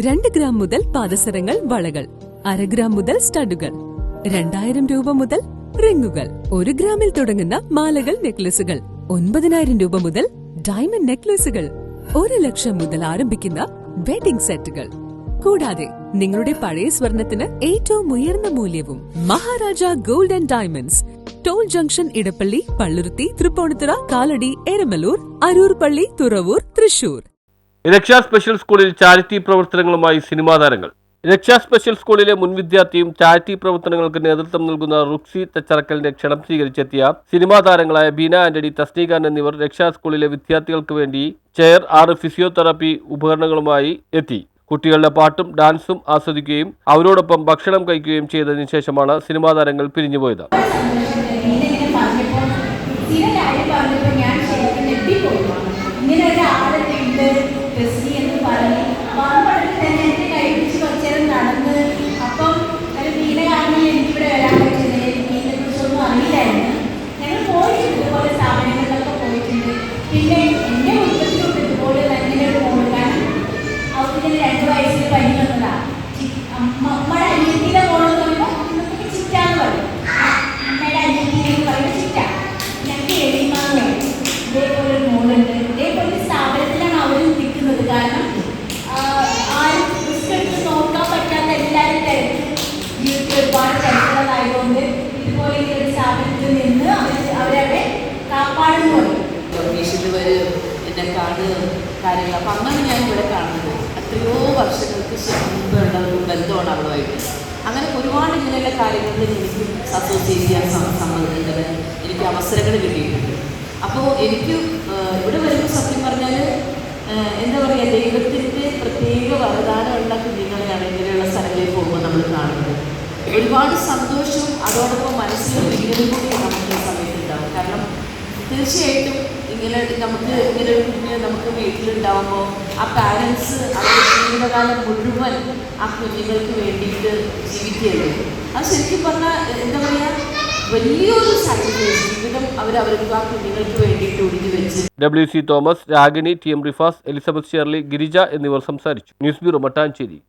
2 gram മുതൽ പാദസരങ്ങൾ, വളകൾ, 1/2 gram മുതൽ സ്റ്റഡുകൾ, 2000 രൂപ മുതൽ റിങ്ങുകൾ, 1 ഗ്രാമിൽ തുടങ്ങുന്ന മാലകൾ, നെക്ലസുകൾ, 9000 രൂപ മുതൽ ഡയമണ്ട് നെക്ലസുകൾ, 1 ലക്ഷം മുതൽ ആരംഭിക്കുന്ന വെഡിംഗ് സെറ്റുകൾ. കൂടാതെ നിങ്ങളുടെ പഴയ സ്വർണത്തിന് ഏറ്റവും ഉയർന്ന മൂല്യവും. Maharaja gold and diamonds, toll junction, Edappally, Palluruthy, Tripunithura, Kalady, Eramalloor, Aroor Palli, Thuravoor, Thrissur. രക്ഷാ സ്പെഷ്യൽ സ്കൂളിൽ ചാരിറ്റി പ്രവർത്തനങ്ങളുമായി സിനിമാ താരങ്ങൾ. രക്ഷാ സ്പെഷ്യൽ സ്കൂളിലെ മുൻ വിദ്യാർത്ഥിയും ചാരിറ്റി പ്രവർത്തനങ്ങൾക്ക് നേതൃത്വം നൽകുന്ന റുക്സി തച്ചറക്കലിന്റെ ക്ഷണം സ്വീകരിച്ചെത്തിയ സിനിമാ താരങ്ങളായ ബീന ആന്റണി, തസ്നീഖാൻ എന്നിവർ രക്ഷാ സ്കൂളിലെ വിദ്യാർത്ഥികൾക്ക് വേണ്ടി ചെയർ, 6 ഫിസിയോതെറാപ്പി ഉപകരണങ്ങളുമായി എത്തി. കുട്ടികളുടെ പാട്ടും ഡാൻസും ആസ്വദിക്കുകയും അവരോടൊപ്പം ഭക്ഷണം കഴിക്കുകയും ചെയ്തതിനു ശേഷമാണ് സിനിമാ താരങ്ങൾ പിരിഞ്ഞുപോയത്. കാര്യങ്ങൾ അപ്പം അങ്ങനെ ഞാൻ ഇവിടെ കാണുന്നത് എത്രയോ വർഷങ്ങൾക്ക് മുമ്പുള്ള ഒരു ബന്ധമാണ് അവളുമായിട്ട്. അങ്ങനെ ഒരുപാട് ഇങ്ങനെയുള്ള കാര്യങ്ങളിൽ എനിക്ക് അസോസിയേറ്റ് ചെയ്യാൻ സമ്മതിക്കുന്നത് എനിക്ക് അവസരങ്ങൾ കിട്ടിയിട്ടുണ്ട്. അപ്പോൾ എനിക്ക് ഇവിടെ വരുമ്പോൾ സത്യം പറഞ്ഞാൽ എന്താ പറയുക, ദൈവത്തിൻ്റെ പ്രത്യേക വരദാനമുള്ള കുഞ്ഞുങ്ങളെയാണ് ഇങ്ങനെയുള്ള സ്ഥലങ്ങളിൽ പോകുമ്പോൾ നമ്മൾ കാണുന്നത്. ഒരുപാട് സന്തോഷവും അതോടൊപ്പം മനസ്സിലൊരു വികൃതി കൂടി നമുക്ക് ഈ സമയത്തുണ്ടാവും. കാരണം തീർച്ചയായിട്ടും നമുക്ക് ഇങ്ങനെ ഒരു കുഞ്ഞ് നമുക്ക് വീട്ടിലുണ്ടാവുമ്പോൾ ആ പാരൻസ് അവരുടെ ജീവിതകാലം മുഴുവൻ ആ കുഞ്ഞുങ്ങൾക്ക് വേണ്ടിയിട്ട് ജീവിക്കുകയല്ലേ. അത് ശരിക്കും പറഞ്ഞാൽ എന്താ പറയുക, വലിയൊരു സാക്രിഫൈസ് ജീവിതം അവർക്ക് ആ കുഞ്ഞുങ്ങൾക്ക് വേണ്ടിയിട്ട് ഒടുക്കി വെച്ച്. WC Thomas, Ragini, TM Rifas, Elizabeth Shirley, Girija എന്നിവർ സംസാരിച്ചു. News bureau, Mattancherry.